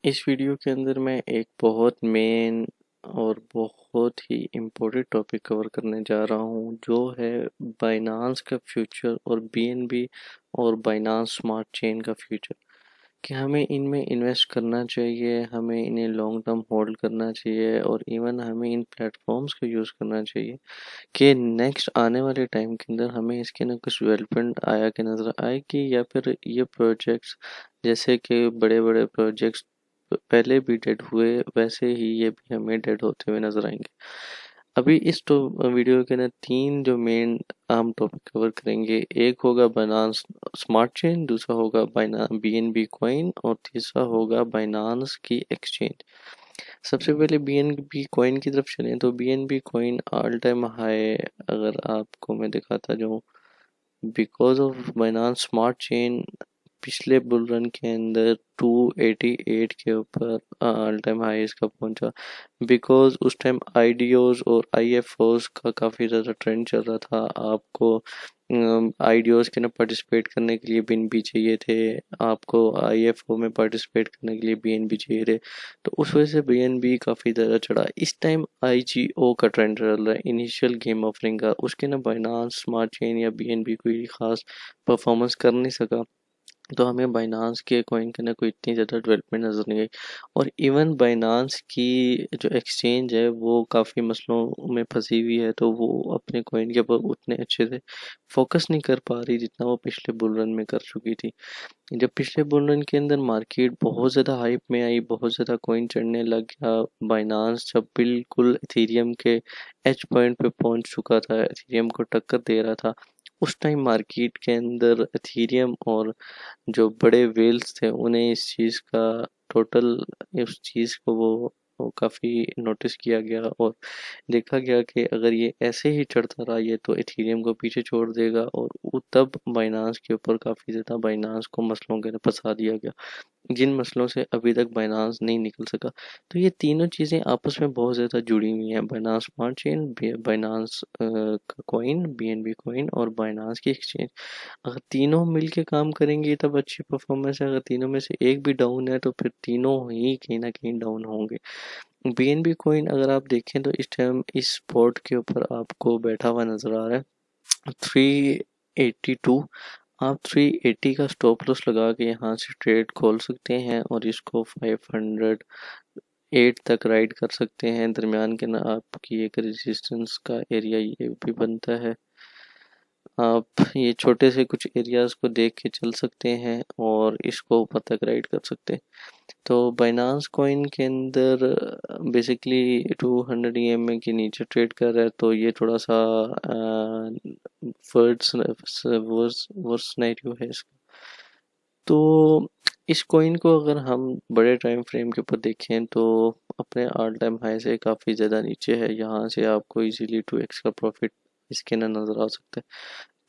इस वीडियो के अंदर मैं एक बहुत मेन और बहुत ही इम्पोर्टेंट टॉपिक कवर करने जा रहा हूँ जो है बाइनांस का फ्यूचर और बीएनबी और बाइनांस स्मार्ट चेन का फ्यूचर। कि हमें इनमें इन्वेस्ट करना चाहिए, हमें इन्हें लॉन्ग टर्म होल्ड करना चाहिए और इवन हमें इन प्लेटफॉर्म्स को यूज़ करना चाहिए कि नेक्स्ट आने वाले टाइम के अंदर हमें इसके ना कुछ डेवलपमेंट आया कि नज़र आए कि या फिर ये प्रोजेक्ट्स जैसे कि बड़े बड़े प्रोजेक्ट्स पहले भी डेड हुए वैसे ही ये भी हमें डेड होते हुए नजर आएंगे। अभी इस तो वीडियो के ना तीन जो मेन अहम टॉपिक कवर करेंगे, एक होगा बाइनांस स्मार्ट चेन, दूसरा होगा बाइना बीएनबी कॉइन और तीसरा होगा बाइनांस की एक्सचेंज। सबसे पहले बीएनबी कॉइन की तरफ चलें तो BNB coin all time high अगर आपको मैं दिखाता जाऊँ because of Binance smart chain पिछले बुल रन के अंदर 288 के ऊपर ऑल टाइम हाई इसका पहुंचा बिकॉज उस टाइम आईडीओज और आईएफओज का काफ़ी ज़्यादा ट्रेंड चल रहा था। आपको आईडीओज के ना पार्टिसिपेट करने के लिए बीएनबी चाहिए थे, आपको आईएफओ में पार्टिसिपेट करने के लिए बीएनबी चाहिए थे, तो उस वजह से बीएनबी काफ़ी ज़्यादा चढ़ा। इस टाइम आईजीओ का ट्रेंड चल रहा है, इनिशियल गेम ऑफरिंग का, उसके ना बाइनांस स्मार्ट चेन या बीएनबी कोई खास परफॉर्मेंस कर नहीं सका, तो हमें बाइनांस के कॉइन के ना कोई इतनी ज़्यादा डेवलपमेंट नज़र नहीं आई। और इवन बाइनांस की जो एक्सचेंज है वो काफ़ी मसलों में फंसी हुई है, तो वो अपने कॉइन के ऊपर उतने अच्छे से फोकस नहीं कर पा रही जितना वो पिछले बुल रन में कर चुकी थी। जब पिछले बुल रन के अंदर मार्केट बहुत ज़्यादा हाइप में आई, बहुत ज़्यादा कॉइन चढ़ने लग गया, बाइनांस जब बिल्कुल इथेरियम के एज पॉइंट पे पहुंच चुका था, इथेरियम को टक्कर दे रहा था, उस टाइम मार्केट के अंदर इथेरियम और जो बड़े व्हेल्स थे उन्हें इस चीज़ का टोटल इस चीज़ को वो काफ़ी नोटिस किया गया और देखा गया कि अगर ये ऐसे ही चढ़ता रहा ये तो इथेरियम को पीछे छोड़ देगा, और तब बाइनांस के ऊपर काफ़ी ज़्यादा बाइनांस को मसलों के अंदर फंसा दिया गया जिन मसलों से अभी तक बाइनांस नहीं निकल सका। तो ये तीनों चीज़ें आपस में बहुत ज़्यादा जुड़ी हुई हैं, बाइनांस स्मार्ट चेन, बाइनांस का कॉइन बीएनबी कॉइन और बाइनांस की एक्सचेंज। अगर तीनों मिलके काम करेंगी तब अच्छी परफॉर्मेंस है, अगर तीनों में से एक भी डाउन है तो फिर तीनों ही कहीं ना कहीं डाउन होंगे। बीएनबी कॉइन अगर आप देखें तो इस टाइम इस स्पॉट के ऊपर आपको बैठा हुआ नजर आ रहा है 382। आप 380 का स्टॉप लॉस लगा के यहाँ से ट्रेड खोल सकते हैं और इसको 508 तक राइड कर सकते हैं। दरमियान के ना आपकी एक रेजिस्टेंस का एरिया ये भी बनता है, आप ये छोटे से कुछ एरियाज को देख के चल सकते हैं और इसको ऊपर तक राइड कर सकते हैं। तो बाइनांस कॉइन के अंदर बेसिकली 200 ईएमए के नीचे ट्रेड कर रहा है, तो ये थोड़ा सा वर्स वर्स वर्स सिनेरियो है इसका। तो इस कॉइन को अगर हम बड़े टाइम फ्रेम के ऊपर देखें तो अपने ऑल टाइम हाई से काफ़ी ज़्यादा नीचे है, यहाँ से आपको इजीली 2x का प्रॉफिट इसके अंदर नज़र आ सकता है।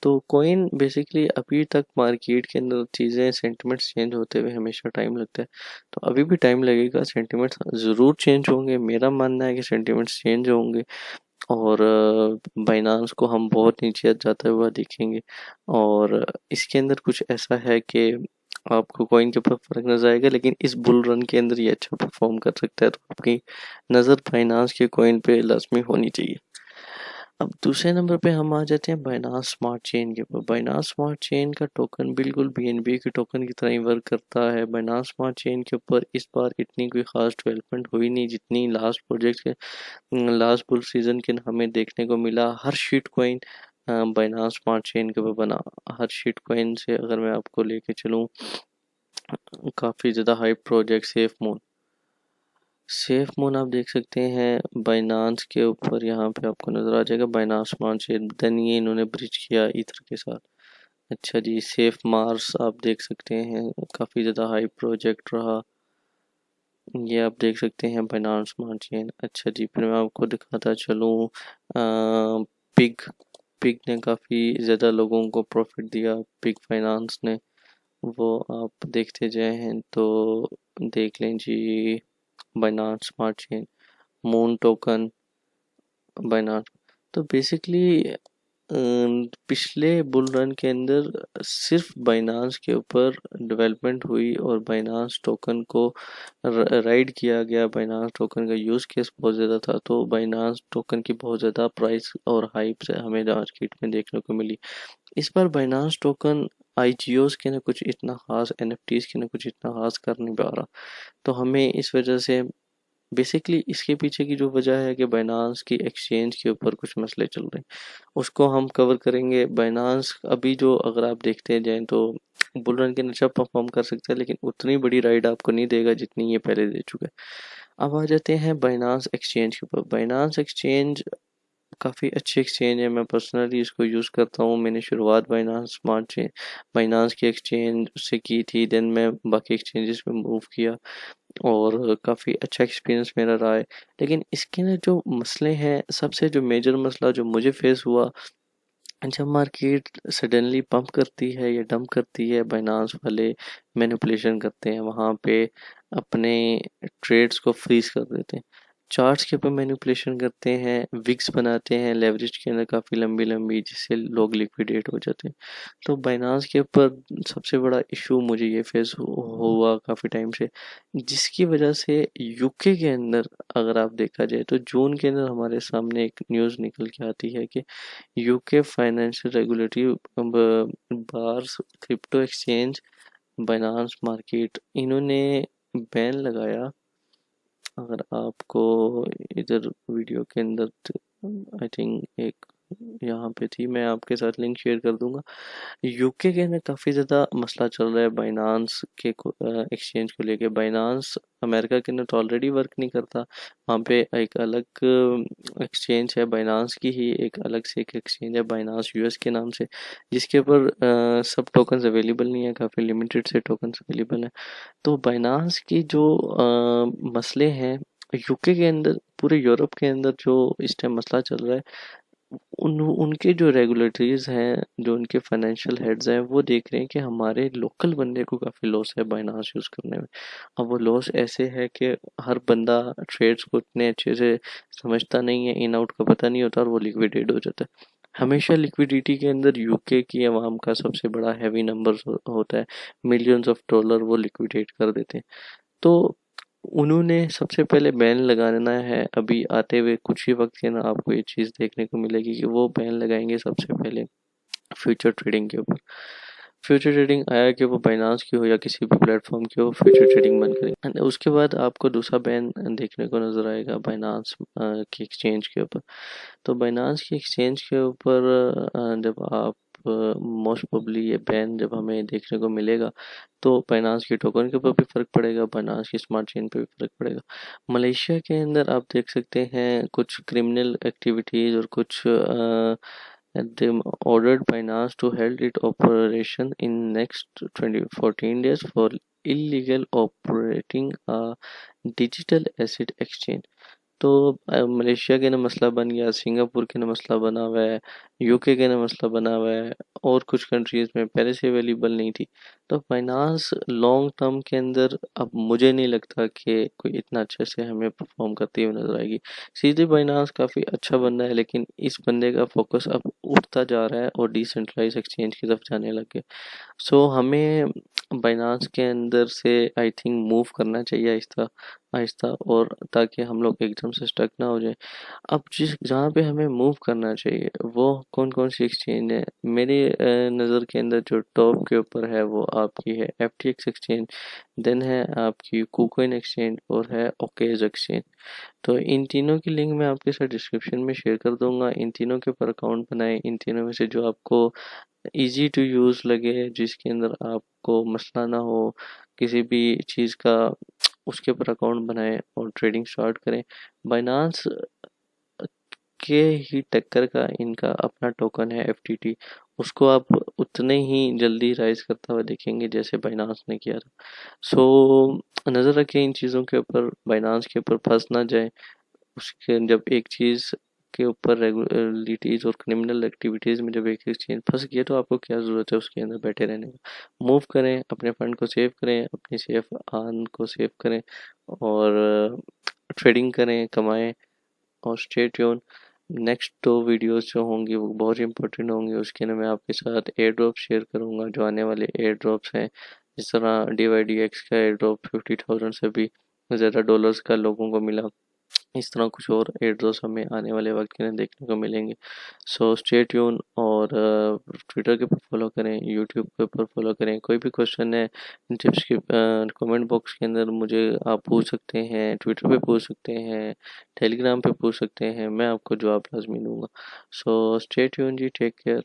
तो कॉइन बेसिकली अभी तक मार्केट के अंदर चीज़ें सेंटिमेंट्स चेंज होते हुए हमेशा टाइम लगता है, तो अभी भी टाइम लगेगा, सेंटिमेंट्स ज़रूर चेंज होंगे। मेरा मानना है कि सेंटिमेंट्स चेंज होंगे और बाइनांस को हम बहुत नीचे जाता हुआ देखेंगे, और इसके अंदर कुछ ऐसा है कि आपको कॉइन के ऊपर फर्क नजर आएगा, लेकिन इस बुल रन के अंदर ये अच्छा परफॉर्म कर सकता है, तो आपकी नज़र बाइनांस के कॉइन पे लाजमी होनी चाहिए। अब दूसरे नंबर पे हम आ जाते हैं बाइनांस स्मार्ट चेन के ऊपर। बाइनांस स्मार्ट चेन का टोकन बिल्कुल बीएनबी के टोकन की तरह ही वर्क करता है। बाइनांस स्मार्ट चेन के ऊपर इस बार इतनी कोई खास डेवलपमेंट हुई नहीं जितनी लास्ट प्रोजेक्ट के लास्ट बुल सीजन के हमें देखने को मिला। हर shitcoin Binance smart chain के ऊपर बना। हर शीट कॉइन से अगर मैं आपको लेके चलूँ, काफ़ी ज़्यादा हाइप प्रोजेक्ट सेफ मून आप देख सकते हैं बाइनांस के ऊपर, यहाँ पे आपको नज़र आ जाएगा बाइनांस स्मार्ट चेन, देन ये इन्होंने ब्रिज किया ईथर के साथ। अच्छा जी, सेफ मार्स आप देख सकते हैं, काफ़ी ज़्यादा हाई प्रोजेक्ट रहा, ये आप देख सकते हैं बाइनांस स्मार्ट चेन। अच्छा जी, फिर मैं आपको दिखाता चलूँ पिग पिग ने काफ़ी ज़्यादा लोगों को प्रॉफिट दिया, पिग फाइनेंस ने, वो आप देखते जाए हैं तो देख लें जी। Binance smart chain, moon token, Binance. तो बेसिकली पिछले बुल रन के अंदर सिर्फ बाइनांस के ऊपर डेवलपमेंट हुई और बाइनांस टोकन को राइड किया गया। बाइनांस टोकन का यूज़ केस बहुत ज़्यादा था, तो बाइनांस टोकन की बहुत ज़्यादा प्राइस और हाइप से हमें मार्केट में देखने को मिली। इस बार बाइनांस टोकन आईजीओस के ना कुछ इतना खास, एनएफटीज के ना कुछ इतना खास कर नहीं पा रहा, तो हमें इस वजह से बेसिकली इसके पीछे की जो वजह है कि बाइनांस की एक्सचेंज के ऊपर कुछ मसले चल रहे हैं, उसको हम कवर करेंगे। बाइनांस अभी जो अगर आप देखते जाएं तो बुल रन के अंदर अच्छा परफॉर्म कर सकता है, लेकिन उतनी बड़ी राइड आपको नहीं देगा जितनी ये पहले दे चुका है। अब आ जाते हैं बाइनांस एक्सचेंज के ऊपर। बाइनांस एक्सचेंज काफ़ी अच्छी एक्सचेंज है, मैं पर्सनली इसको यूज़ करता हूँ। मैंने शुरुआत बाइनांस स्मार्ट चेन बाइनांस की एक्सचेंज से की थी, देन मैं बाकी एक्सचेंजेस में मूव किया और काफ़ी अच्छा एक्सपीरियंस मेरा रहा है। लेकिन इसके ना जो मसले हैं, सबसे जो मेजर मसला जो मुझे फेस हुआ, जब मार्केट सडनली पंप करती है या डंप करती है, बाइनांस वाले मैनिपुलेशन करते हैं, वहाँ पे अपने ट्रेड्स को फ्रीज कर देते हैं, चार्ट्स के ऊपर मैनिपुलेशन करते हैं, विक्स बनाते हैं लेवरेज के अंदर काफ़ी लंबी लंबी, जिससे लोग लिक्विडेट हो जाते हैं। तो बाइनांस के ऊपर सबसे बड़ा इशू मुझे ये फेस हुआ काफ़ी टाइम से, जिसकी वजह से यूके के अंदर अगर आप देखा जाए तो जून के अंदर हमारे सामने एक न्यूज़ निकल के आती है कि UK financial regulatory bars crypto exchange Binance market, इन्होंने बैन लगाया। अगर आपको इधर वीडियो के अंदर आई थिंक एक यहाँ पे थी, मैं आपके साथ लिंक शेयर कर दूंगा। यूके के अंदर काफ़ी ज़्यादा मसला चल रहा है बाइनांस के एक्सचेंज को लेके। बाइनांस अमेरिका के अंदर तो ऑलरेडी वर्क नहीं करता, वहाँ पे एक अलग एक्सचेंज है, बाइनांस की ही एक अलग से एक एक्सचेंज है बाइनांस यूएस के नाम से, जिसके ऊपर सब टोकन्स अवेलेबल नहीं है, काफ़ी लिमिटेड से टोकन्स अवेलेबल हैं। तो बाइनांस की जो मसले हैं यूके के अंदर, पूरे यूरोप के अंदर जो इस टाइम मसला चल रहा है, उनके जो रेगुलेटरीज हैं, जो उनके फाइनेंशियल हेड्स हैं, वो देख रहे हैं कि हमारे लोकल बंदे को काफ़ी लॉस है बाइनांस यूज़ करने में। अब वो लॉस ऐसे है कि हर बंदा ट्रेड्स को इतने अच्छे से समझता नहीं है, इन आउट का पता नहीं होता और वो लिक्विडेट हो जाता है। हमेशा लिक्विडिटी के अंदर यूके की आवाम का सबसे बड़ा हैवी नंबर होता है, मिलियंस ऑफ डॉलर वो लिक्विडेट कर देते हैं। तो उन्होंने सबसे पहले बैन लगाना है, अभी आते हुए कुछ ही वक्त के ना आपको ये चीज़ देखने को मिलेगी कि वो बैन लगाएंगे सबसे पहले फ्यूचर ट्रेडिंग के ऊपर। फ्यूचर ट्रेडिंग आया कि वो बाइनांस की हो या किसी भी प्लेटफॉर्म की हो, फ्यूचर ट्रेडिंग बंद करेंगे। एंड उसके बाद आपको दूसरा बैन देखने को नज़र आएगा बाइनांस की एक्सचेंज के ऊपर। तो बाइनांस की एक्सचेंज के ऊपर जब आप मोस्ट प्रोबेबली ये बैन जब हमें देखने को मिलेगा, तो बाइनांस की टोकन के ऊपर भी फ़र्क पड़ेगा, बाइनांस की स्मार्ट चेन पे भी फ़र्क पड़ेगा। मलेशिया के अंदर आप देख सकते हैं कुछ क्रिमिनल एक्टिविटीज़ और कुछ they ordered Binance to halt its operation in next 14 days for illegal operating a digital asset exchange। तो मलेशिया के ना मसला बन गया, सिंगापुर के ना मसला बना हुआ है, यूके के ना मसला बना हुआ है, और कुछ कंट्रीज़ में पहले से अवेलेबल नहीं थी। तो फाइनेंस लॉन्ग टर्म के अंदर अब मुझे नहीं लगता कि कोई इतना अच्छे से हमें परफॉर्म करती हुई नज़र आएगी। सीधे बाइनांस काफ़ी अच्छा बंदा है, लेकिन इस बंदे का फोकस अब उठता जा रहा है और डिसेंट्रलाइज एक्सचेंज की तरफ जाने लग गया। सो हमें बाइनांस के अंदर से आई थिंक मूव करना चाहिए आहिस्ता आहिस्ता, और ताकि हम लोग एकदम से स्टक ना हो जाए। अब जिस जहाँ पे हमें मूव करना चाहिए वो कौन कौन सी एक्सचेंज है, मेरी नज़र के अंदर जो टॉप के ऊपर है वो आपकी है एफटीएक्स एक्सचेंज, देन है आपकी कुकोइन एक्सचेंज और है ओकेज एक्सचेंज। तो इन तीनों की लिंक मैं आपके साथ डिस्क्रिप्शन में शेयर कर दूंगा। इन तीनों के ऊपर अकाउंट बनाएं, इन तीनों में से जो आपको इजी टू यूज़ लगे, जिसके अंदर आपको मसला ना हो किसी भी चीज़ का, उसके ऊपर अकाउंट बनाएं और ट्रेडिंग स्टार्ट करें। बाइनांस के ही टक्कर का इनका अपना टोकन है एफटीटी, उसको आप उतने ही जल्दी राइज करता हुआ देखेंगे जैसे बाइनांस ने किया था। सो नज़र रखें इन चीज़ों के ऊपर, बाइनांस के ऊपर फंस ना जाए। उसके जब एक चीज़ के ऊपर रेगुलरिटीज़ और क्रिमिनल एक्टिविटीज़ में जब एक चीज़ फंस गई है, तो आपको क्या ज़रूरत है उसके अंदर बैठे रहने का। मूव करें, अपने फंड को सेव करें, अपनी सेफ आन को सेव करें और ट्रेडिंग करें, कमाएं और स्टे ट्यून। नेक्स्ट 2 वीडियोस जो होंगी वो बहुत इंपॉर्टेंट होंगी। उसके अंदर मैं आपके साथ एयर ड्रॉप शेयर करूँगा, जो आने वाले एयर ड्रॉप्स हैं। जिस तरह DYDX का एयर ड्रॉप 50,000 से भी ज़्यादा डॉलर्स का लोगों को मिला, इस तरह कुछ और एड्रेस हमें आने वाले वक्त के अंदर देखने को मिलेंगे। सो स्टे ट्यून, और ट्विटर के ऊपर फॉलो करें, यूट्यूब के ऊपर फॉलो करें। कोई भी क्वेश्चन है जिप्स के कमेंट बॉक्स के अंदर मुझे आप पूछ सकते हैं, ट्विटर पे पूछ सकते हैं, टेलीग्राम पे पूछ सकते हैं, मैं आपको जवाब लाजमी दूंगा। सो स्टे ट्यून जी, टेक केयर।